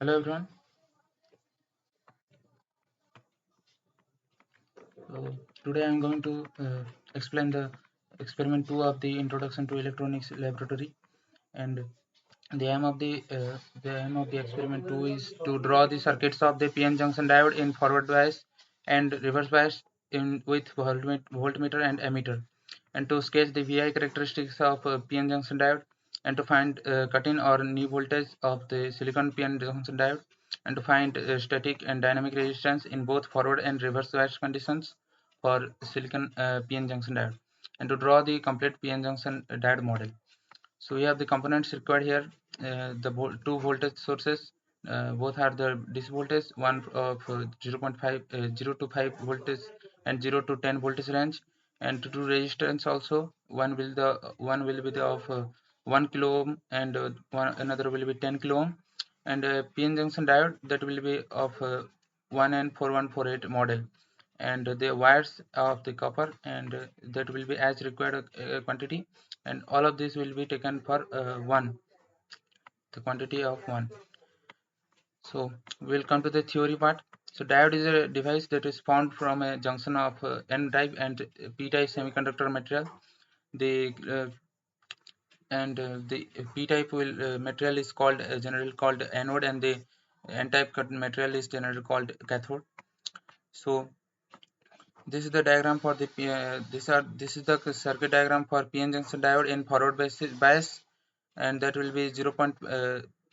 Hello everyone. Today I am going to explain the experiment 2 of the Introduction to Electronics Laboratory, and the aim of the experiment 2 is to draw the circuits of the PN junction diode in forward bias and reverse bias in with voltmeter and ammeter, and to sketch the VI characteristics of PN junction diode, and to find cut-in or new voltage of the silicon PN junction diode, and to find static and dynamic resistance in both forward and reverse bias conditions for silicon PN junction diode, and to draw the complete PN junction diode model. So we have the components required here. Two voltage sources, both are the DC voltage, one of 0.5 0 to 5 voltage and 0 to 10 voltage range, and two resistance also. One will be the of 1 kilo ohm, and another will be 10 kilo ohm, and a PN junction diode that will be of 1N4148 model, and the wires of the copper, and that will be as required quantity, and all of this will be taken for the quantity of 1. So we'll come to the theory part. So diode is a device that is formed from a junction of n-type and p-type semiconductor material. The p-type material is called generally called anode, and the n-type material is generally called cathode. So this is the diagram for the this is the circuit diagram for PN junction diode in forward bias, and that will be 0.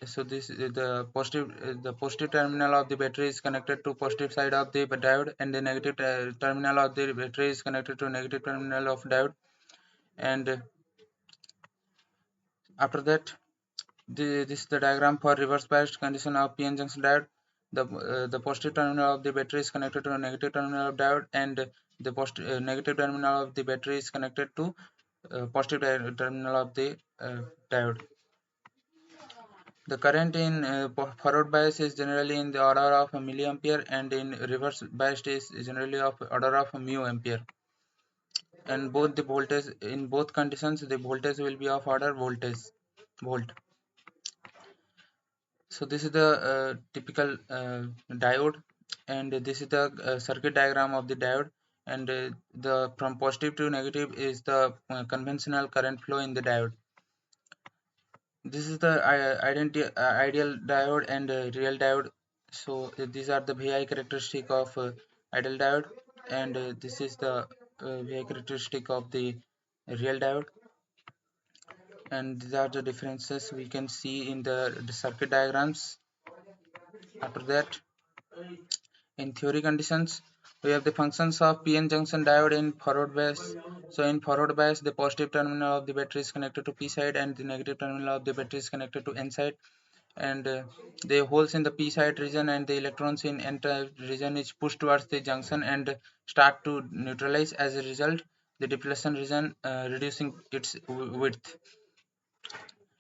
So this is the positive terminal of the battery is connected to positive side of the diode, and the negative terminal of the battery is connected to negative terminal of diode. And after that, this is the diagram for reverse biased condition of PN junction diode. The positive terminal of the battery is connected to a negative terminal of diode, and the negative terminal of the battery is connected to positive terminal of the diode. The current in forward bias is generally in the order of a milliampere, and in reverse bias is generally of order of a mu ampere. And both the voltage in both conditions, the voltage will be of order volt. So this is the typical diode, and this is the circuit diagram of the diode, and the from positive to negative is the conventional current flow in the diode. This is the ideal diode and real diode. So these are the VI characteristic of ideal diode, and this is the VI characteristic of the real diode, and these are the differences we can see in the circuit diagrams. After that, in theory conditions, we have the functions of PN junction diode in forward bias. So in forward bias, the positive terminal of the battery is connected to P side, and the negative terminal of the battery is connected to N side, and the holes in the P side region and the electrons in N type region is pushed towards the junction and start to neutralize. As a result, the depletion region reducing its width.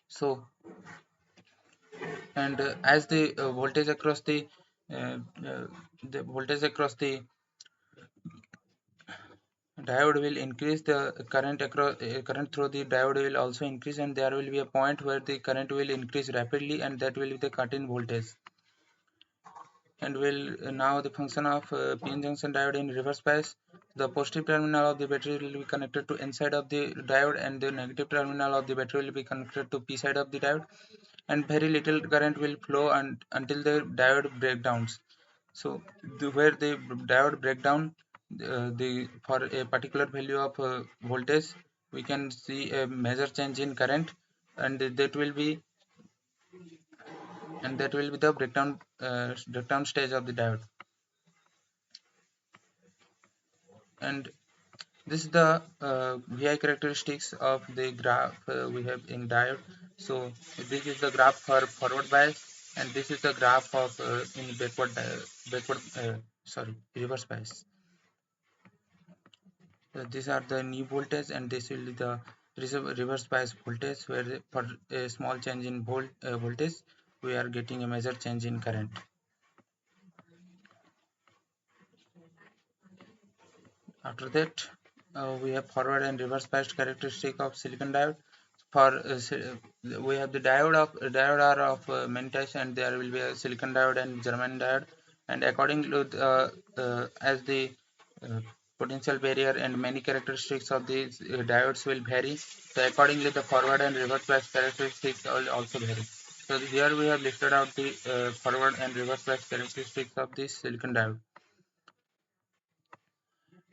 So, and as uh, the voltage across the diode will increase, the current through the diode will also increase, and there will be a point where the current will increase rapidly, and that will be the cut-in voltage. And will now the function of PN junction diode in reverse bias. The positive terminal of the battery will be connected to N side of the diode, and the negative terminal of the battery will be connected to P side of the diode, and very little current will flow until the diode breakdowns. So where the diode breakdown, the for a particular value of voltage, we can see a major change in current, and that will be the breakdown stage of the diode. And this is the VI characteristics of the graph we have in diode. So this is the graph for forward bias, and this is the graph of in reverse bias. These are the new voltage, and this will be the reverse bias voltage, where for a small change in voltage we are getting a major change in current. After that, we have forward and reverse biased characteristic of silicon diode. for we have the diode are of many types, and there will be a silicon diode and germanium diode, and according to as the uh, potential barrier and many characteristics of these diodes will vary, so accordingly the forward and reverse bias characteristics will also vary. So here we have listed out the forward and reverse bias characteristics of this silicon diode.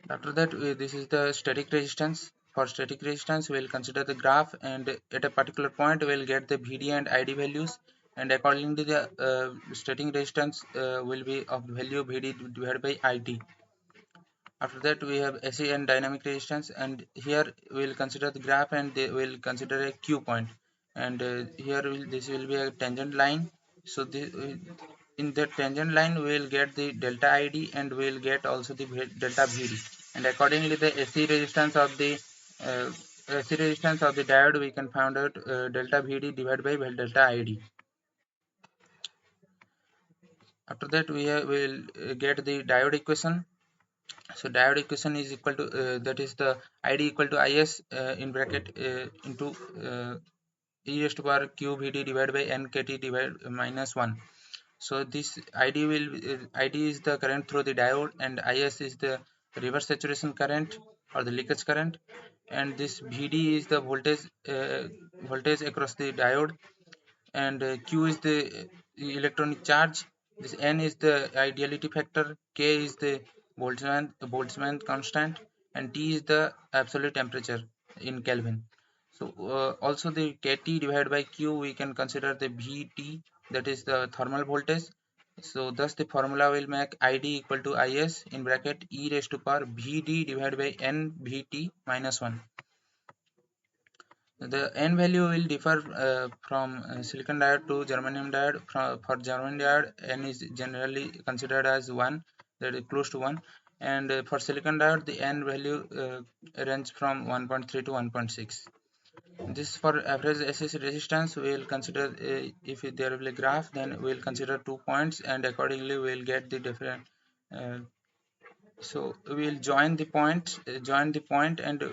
After that, this is the static resistance. For static resistance, we will consider the graph, and at a particular point, we will get the VD and ID values, and according to the static resistance will be of value VD divided by ID. After that, we have AC and dynamic resistance, and here we will consider the graph, and we will consider a Q point, and here this will be a tangent line. So in the tangent line, we will get the delta ID, and we will get also the delta VD, and accordingly the uh, AC resistance of the diode we can find out delta VD divided by delta ID. After that, we will get the diode equation. So diode equation is equal to that is the ID equal to IS in bracket into e raised to power q VD divided by nkt divided minus 1. So this ID is the current through the diode, and IS is the reverse saturation current or the leakage current, and this VD is the voltage across the diode, and Q is the electronic charge. This N is the ideality factor, K is the Boltzmann constant, and T is the absolute temperature in Kelvin. So also the KT divided by Q, we can consider the VT, that is the thermal voltage. So thus the formula will make ID equal to IS in bracket e raised to power VD divided by N VT minus 1. The N value will differ from silicon diode to germanium diode. For germanium diode, N is generally considered as 1, that is close to 1, and for silicon diode, the N value range from 1.3 to 1.6. This for average AC resistance, we will consider if there will be a graph, then we will consider 2 points, and accordingly we will get the different. So we will join the point, and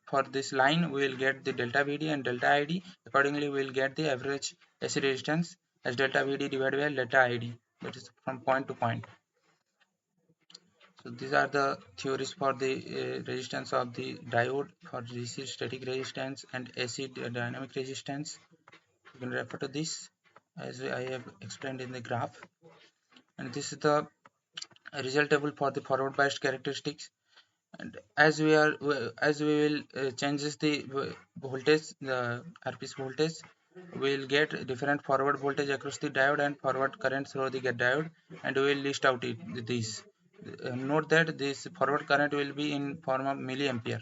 for this line we will get the delta VD and delta ID. Accordingly we will get the average AC resistance as delta VD divided by delta ID, that is from point to point. So these are the theories for the resistance of the diode for DC static resistance and AC dynamic resistance. You can refer to this as I have explained in the graph, and this is the result table for the forward biased characteristics. And as we will changes the voltage, the RPS voltage, we will get different forward voltage across the diode and forward current through the diode, and we will list out these. Note that this forward current will be in form of milliampere.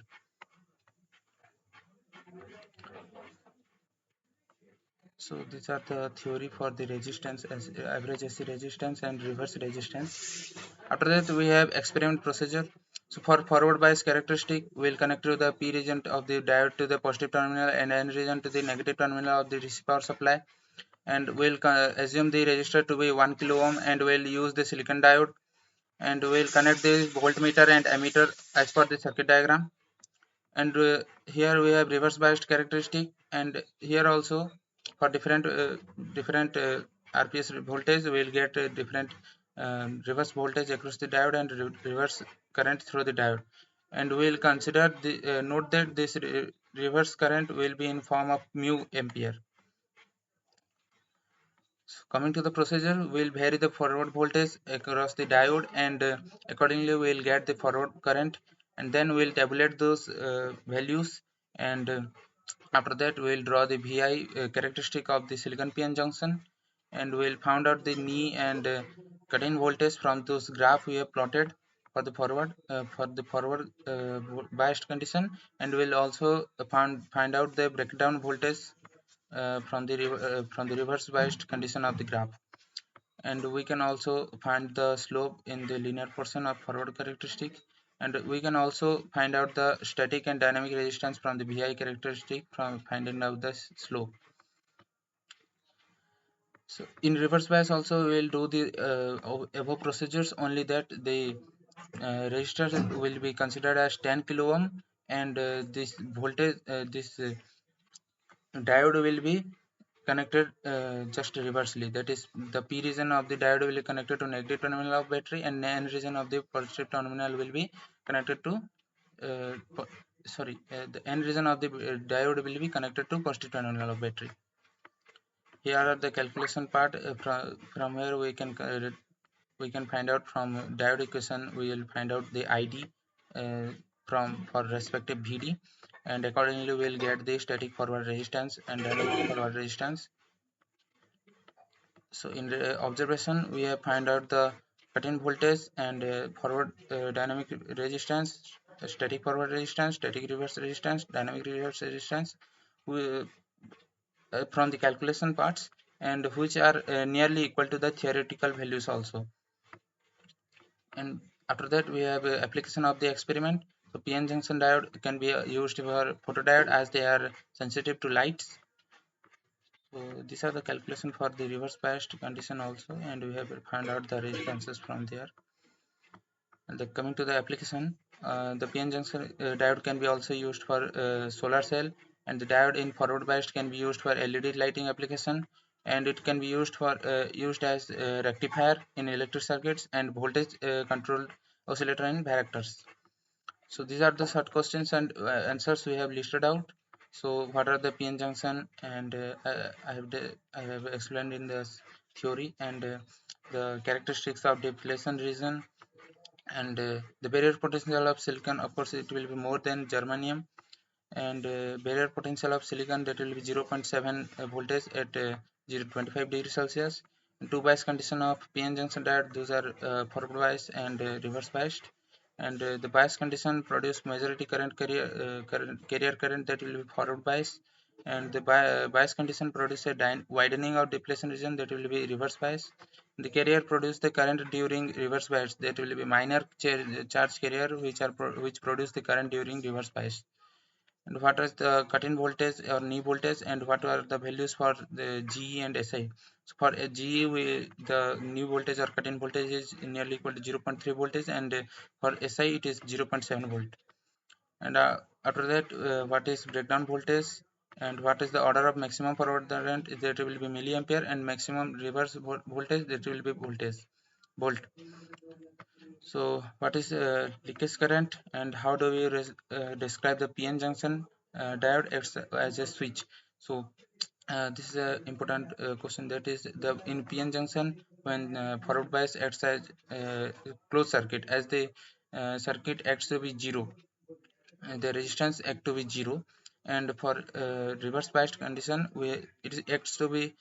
So these are the theory for the resistance as average AC resistance and reverse resistance. After that, we have experiment procedure. So for forward bias characteristic, we'll connect to the P region of the diode to the positive terminal and N region to the negative terminal of the DC power supply. And we'll assume the resistor to be 1 kilo ohm, and we'll use the silicon diode, and we'll connect the voltmeter and ammeter as per the circuit diagram. And here we have reverse biased characteristic, and here also for different RPS voltage we will get different reverse voltage across the diode and reverse current through the diode, and we will consider the note that this reverse current will be in form of mu ampere. So coming to the procedure, we will vary the forward voltage across the diode, and accordingly we will get the forward current, and then we will tabulate those values, and after that we will draw the VI characteristic of the silicon PN junction, and we will find out the knee and cut-in voltage from those graph we have plotted for the forward biased condition, and we will also find out the breakdown voltage from the reverse biased condition of the graph, and we can also find the slope in the linear portion of forward characteristic, and we can also find out the static and dynamic resistance from the VI characteristic from finding out the slope. So in reverse bias also we will do the above procedures, only that the resistor will be considered as 10 kilo ohm, and this voltage this diode will be connected just reversely. That is, the p region of the diode will be connected to negative terminal of battery, and n region of the positive terminal will be connected to the n region of the diode will be connected to positive terminal of battery. Here are the calculation part. From where we can find out from diode equation. We will find out the ID for respective VD, and accordingly we will get the static forward resistance and dynamic forward resistance. So in the observation, we have find out the cut-in voltage and forward dynamic resistance, static forward resistance, static reverse resistance, dynamic reverse resistance from the calculation parts, and which are nearly equal to the theoretical values also. And after that, we have application of the experiment. So PN junction diode can be used for photodiode as they are sensitive to lights. So these are the calculation for the reverse biased condition also, and we have found out the resistances from there. And then coming to the application, the PN junction diode can be also used for solar cell, and the diode in forward biased can be used for LED lighting application, and it can be used for used as rectifier in electric circuits and voltage controlled oscillator in varactors. So these are the short questions and answers we have listed out. So what are the PN junction, and I have explained in this theory, and the characteristics of depletion region, and the barrier potential of silicon. Of course, it will be more than germanium, and barrier potential of silicon, that will be 0.7 voltage at 0.25 degrees Celsius. And two bias condition of PN junction diode, those are forward bias and reverse biased. And the bias condition produce majority carrier current, that will be forward bias. And the bias condition produce a widening of depletion region, that will be reverse bias. The carrier produce the current during reverse bias, that will be minor charge carrier, which produce the current during reverse bias. And what is the cut-in voltage or knee voltage, and what are the values for the GE and SI. So for a GE, the new voltage or cut-in voltage is nearly equal to 0.3 voltage, and for SI it is 0.7 volt. And after that, what is breakdown voltage, and what is the order of maximum forward current, that will be milliampere, and maximum reverse voltage, that will be volt. So what is leakage current, and how do we describe the PN junction diode as a switch? So this is an important question. That is, the in PN junction, when forward bias acts as closed circuit, as the circuit acts to be zero, the resistance act to be zero, and for reverse biased condition, it acts to be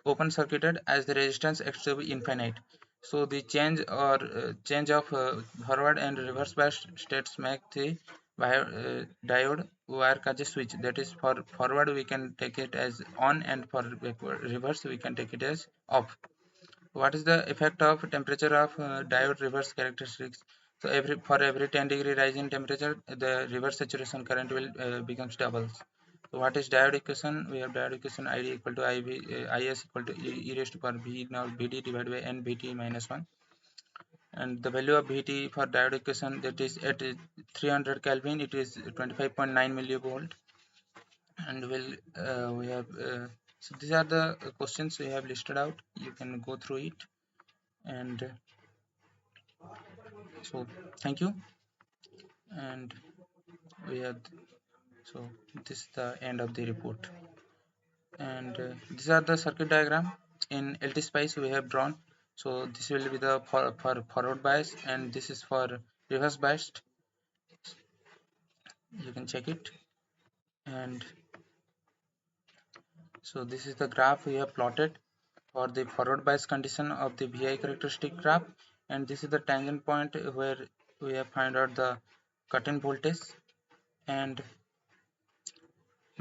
open circuited, as the resistance acts to be infinite. So the change of forward and reverse biased states make the diode work as a switch. That is, for forward we can take it as on, and for reverse we can take it as off. What is the effect of temperature of diode reverse characteristics? So for every 10-degree rise in temperature, the reverse saturation current will becomes doubles. So what is diode equation? We have diode equation ID equal to Is equal to e raised to power V now Vd divided by n Vt minus 1. And the value of Vt for diode equation, that is at 300 Kelvin, it is 25.9 millivolt. And we have so these are the questions we have listed out. You can go through it. And so thank you. And we have, so this is the end of the report. And these are the circuit diagram in LTSpice we have drawn. So this will be the for forward bias, and this is for reverse biased. You can check it. And so this is the graph we have plotted for the forward bias condition of the VI characteristic graph, and this is the tangent point where we have found out the cut-in voltage, and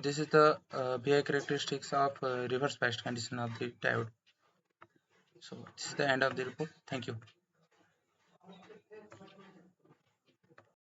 this is the VI characteristics of reverse biased condition of the diode. So this is the end of the report. Thank you.